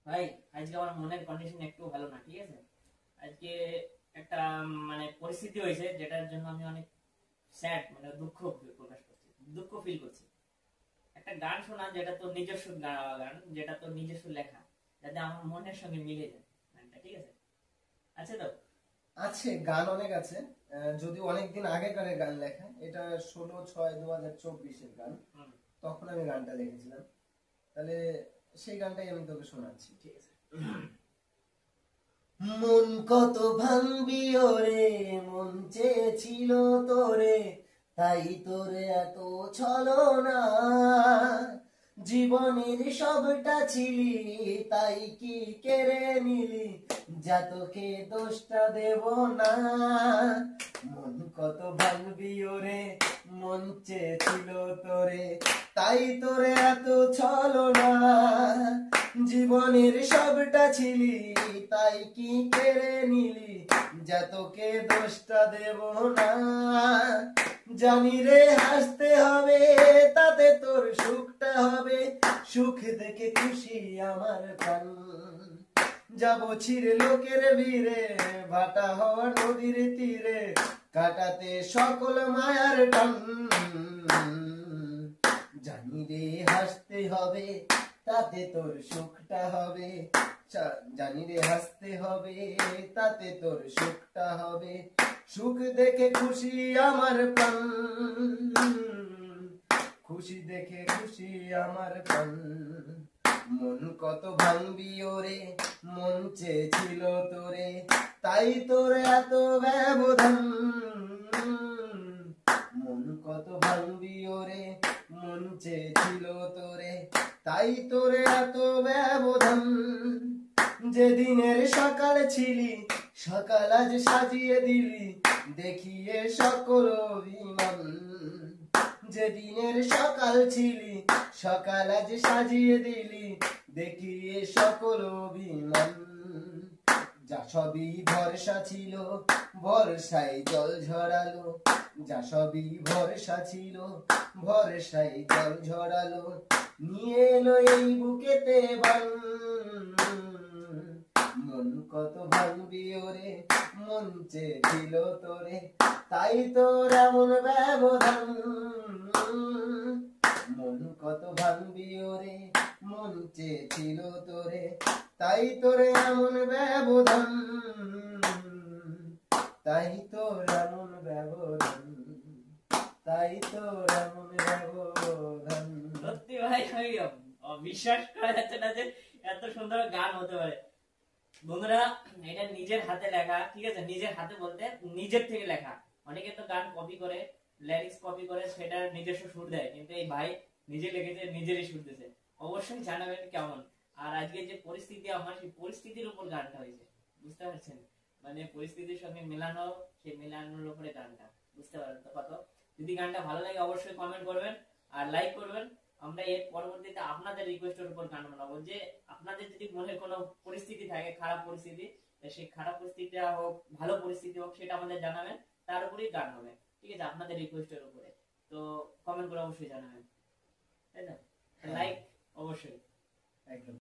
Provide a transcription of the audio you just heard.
ভাই আজকে আমার মনের কন্ডিশন একটু ভালো না, ঠিক আছে। আজকে একটা মানে পরিস্থিতি হয়েছে যেটার জন্য আমি অনেক স্যাড, মানে দুঃখ প্রকাশ করছি, দুঃখ ফিল করছি। একটা গান শোনা যেটা তো নিজস্ব গান, যেটা তো নিজস্ব লেখা, যাতে আমার মনের সঙ্গে মিলে যায় গানটা, ঠিক আছে। আছে তো? আছে, গান অনেক আছে। যদিও অনেকদিন আগেকার গান লেখা, এটা 16/6/2024-এর গান। হুম, তখন আমি গানটা লিখেছিলাম। তাহলে সেই গানটাই আমি তোকে শোনাচ্ছি। ঠিক আছে। মন কত ভাঙবি ওরে, মন চেয়েছিল তোরে, তাই তোরে এত ছলনা। জীবনের সবটা ছিলি, তাই কি কেড়ে নিলি, যা তোকে দোষটা দেব না। মন কত ভাঙবি ওরে, মন চেয়েছিল তোরে, তাই তোরে এত ছলনা। জীবনের সবটা ছিলি, তাই কি কেড়ে নিলি, যা তোকে দোষটা দেব না। জানি রে হাসতে হবে, তাতে তোর সুখটা হবে, সুখ দেখে খুশি আমার প্রাণ। যাবো ছিড়ে লোকের ভিড়ে, ভাটা হওয়ার নদীর তীরে, কাটাতে সকল মায়ার টান। জানি রে হাসতে হবে, তাতে তোর সুখটা হবে। জানি রে হাসতে হবে, তাতে তোর সুখটা হবে, সুখ দেখে খুশি আমার প্রাণ। খুশি দেখে খুশি আমার প্রাণ। মন কত ভাঙবি ওরে, মন চেয়েছিল তোরে, তাই তোর এত ব্যবধান। মন কত ভাঙবি ওরে, মন চেয়েছিল তোরে, তাই তোরে এত ব্যবধান। যেদিনের সকাল ছিলি, সকাল আজ সাজিয়ে দিলি, দেখিয়ে সকল অভিমান। যেদিনের সকাল ছিলি, সকাল আজ সাজিয়ে দিলি, দেখিয়ে সকল অভিমান। যা সবই ভরসা ছিল, ভরসায় জল ঝরালো। যা সবই ভরসা ছিল, ভরসায় জল ঝরালো। নিয়ে এলো এই বুকেতে বান। মন কত ভাঙবি ওরে, মন চেয়েছিল তোরে, তাই তোর এমন ব্যবধান। মন কত ভাঙবি ওরে, মন চেয়েছিল তোরে, তাই তোর এমন ব্যবধান। তাই তোর এমন ব্যবধান, তাই তোর এমন ব্যবধান। সত্যি ভাই, আমি বিশ্বাস করা যাচ্ছে না যে এত সুন্দর গান হতে পারে। বন্ধুরা, এটা নিজের হাতে লেখা, ঠিক আছে। নিজের হাতে বলতে নিজের থেকে লেখা। অনেকে তো গান কপি করে, লিরিক্স কপি করে সেটার নিজস্ব সুর দেয়, কিন্তু এই ভাই নিজে লিখেছে, নিজেরই সুর দিয়েছে। অবশ্যই জানাবেন কেমন। আর আজকে যে পরিস্থিতি, আমার সেই পরিস্থিতির উপর গানটা হয়েছে, বুঝতে পারছেন? মানে পরিস্থিতির সঙ্গে মেলানো, সেই মেলানোর উপরে গানটা, বুঝতে পারেন তো কত। যদি গানটা ভালো লাগে অবশ্যই কমেন্ট করবেন আর লাইক করবেন। আমরা এর পরবর্তীতে আপনাদের রিকোয়েস্টের উপর গান বানাবো। যে আপনাদের যদি মনে কোনো পরিস্থিতি থাকে, খারাপ পরিস্থিতি, সেই খারাপ পরিস্থিতিটা হোক, ভালো পরিস্থিতি হোক, সেটা আমাদের জানাবেন। তার উপরেই গান হবে, ঠিক আছে, আপনাদের রিকোয়েস্টের উপরে। তো কমেন্ট করে অবশ্যই জানাবেন, তাই না? হ্যাঁ, লাইক অবশ্যই। একদম।